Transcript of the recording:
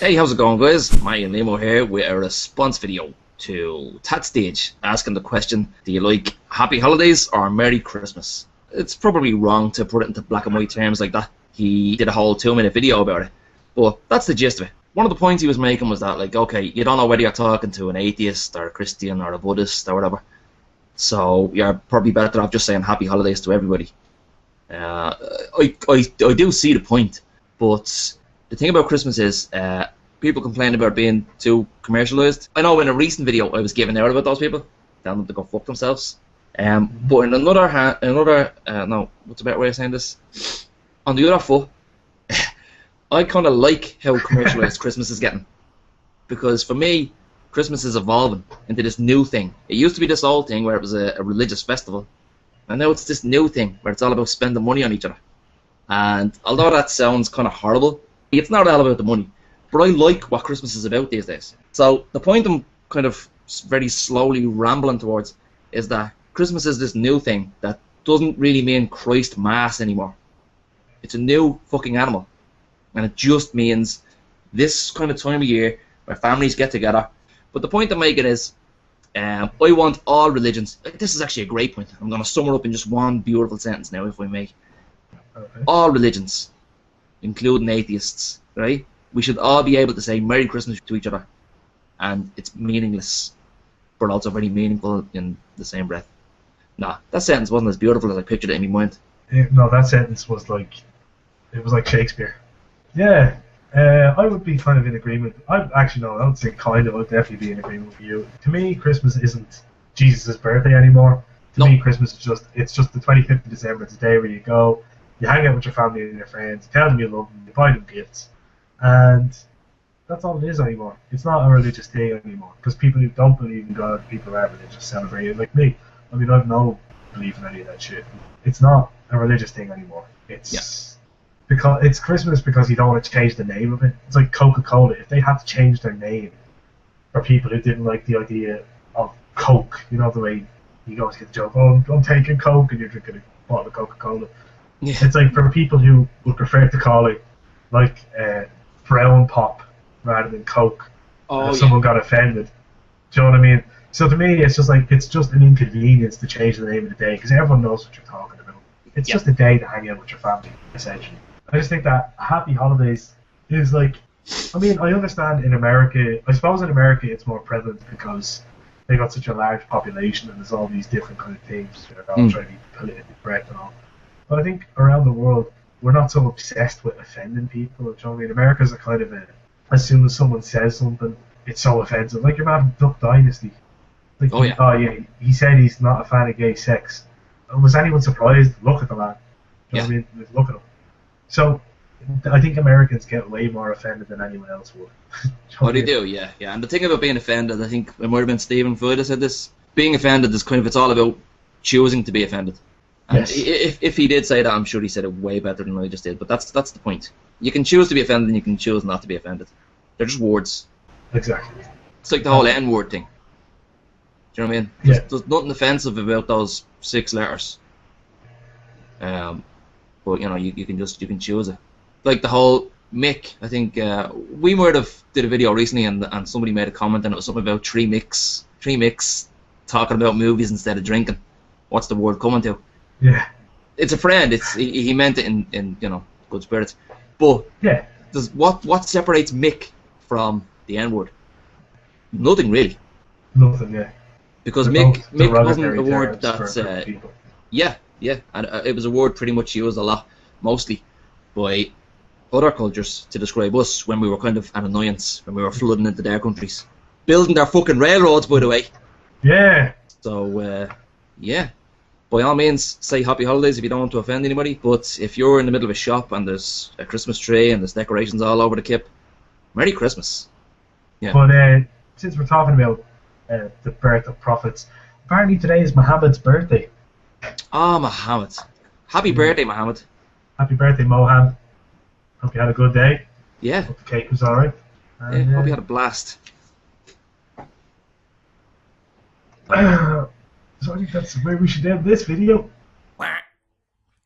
Hey, how's it going, guys? Mattie and Liamo here with a response video to Tattsdeej asking the question, do you like Happy Holidays or Merry Christmas? It's probably wrong to put it into black and white terms like that. He did a whole 2-minute video about it, but that's the gist of it. One of the points he was making was that, like, okay, you don't know whether you're talking to an atheist or a Christian or a Buddhist or whatever, so you're probably better off just saying Happy Holidays to everybody. I do see the point, but the thing about Christmas is people complain about being too commercialised. I know in a recent video I was giving out about those people, telling them to go fuck themselves. But in another hand, no, what's a better way of saying this? On the other foot, I kind of like how commercialized Christmas is getting, because for me, Christmas is evolving into this new thing. It used to be this old thing where it was a religious festival, and now it's this new thing where it's all about spending money on each other. And although that sounds kind of horrible, it's not all about the money. But I like what Christmas is about these days. So the point I'm kind of very slowly rambling towards is that Christmas is this new thing that doesn't really mean Christ Mass anymore. It's a new fucking animal. And it just means this kind of time of year where families get together. But the point I'm making is, I want all religions. This is actually a great point. I'm going to sum it up in just one beautiful sentence now, if I may. Okay. All religions, including atheists, right? We should all be able to say Merry Christmas to each other, and it's meaningless, but also very meaningful in the same breath. Nah, that sentence wasn't as beautiful as I pictured it in my mind. No, that sentence was like, it was like Shakespeare. Yeah, I would be kind of in agreement. I don't say kind of. I'd definitely be in agreement with you. To me, Christmas isn't Jesus' birthday anymore. To me, Christmas is it's just the 25th of December. It's a day where you go, you hang out with your family and your friends, tell them you love them, you buy them gifts. And that's all it is anymore. It's not a religious thing anymore. Because people who don't believe in God, people who are religious, celebrate it. Like me. I mean, I've no belief in any of that shit. It's not a religious thing anymore. It's because it's Christmas because you don't want to change the name of it. It's like Coca-Cola. If they had to change their name for people who didn't like the idea of Coke, you know the way you always get the joke, oh, I'm taking Coke and you're drinking a bottle of Coca-Cola. Yeah. It's like for people who would prefer to call it like brown pop rather than Coke. Oh, if someone got offended. Do you know what I mean? So to me, it's just like, it's just an inconvenience to change the name of the day because everyone knows what you're talking about. It's just a day to hang out with your family, essentially. I just think that Happy Holidays is like, I mean, I understand in America, I suppose in America it's more prevalent because they got such a large population and there's all these different kind of things. They're all trying to be politically correct and all. But I think around the world, we're not so obsessed with offending people. Do you know what I mean? America's a kind of as soon as someone says something, it's so offensive. Like your man Duck Dynasty. Like, he said he's not a fan of gay sex. Was anyone surprised? Look at the man. Do you know what I mean? Like, look at him. So, I think Americans get way more offended than anyone else would. Oh, they do, yeah. And the thing about being offended, I think it might have been Stephen Floyd that said this. Being offended is kind of, it's all about choosing to be offended. And if he did say that, I'm sure he said it way better than I just did. But that's the point. You can choose to be offended and you can choose not to be offended. They're just words. Exactly. It's like the whole N-word thing. Do you know what I mean? There's nothing offensive about those 6 letters. But you know, you can choose it. Like the whole Mick. I think we might have did a video recently and somebody made a comment and it was something about three mix talking about movies instead of drinking. What's the word coming to? Yeah. It's a friend. He meant it in you know, good spirits. But what separates Mick from the N-word? Nothing really. Nothing, yeah. Because Mick wasn't a word that's and it was a word pretty much used a lot, mostly by other cultures to describe us when we were kind of an annoyance, when we were flooding into their countries, building their fucking railroads, by the way. Yeah. So by all means, say Happy Holidays if you don't want to offend anybody. But if you're in the middle of a shop and there's a Christmas tree and there's decorations all over the kip, Merry Christmas. Yeah. But since we're talking about the birth of prophets, apparently today is Muhammad's birthday. Ah, Muhammad. Happy birthday, Muhammad. Happy birthday, Mohammed. Hope you had a good day. Yeah. Hope the cake was alright. Hope you had a blast. So I think that's where we should end this video.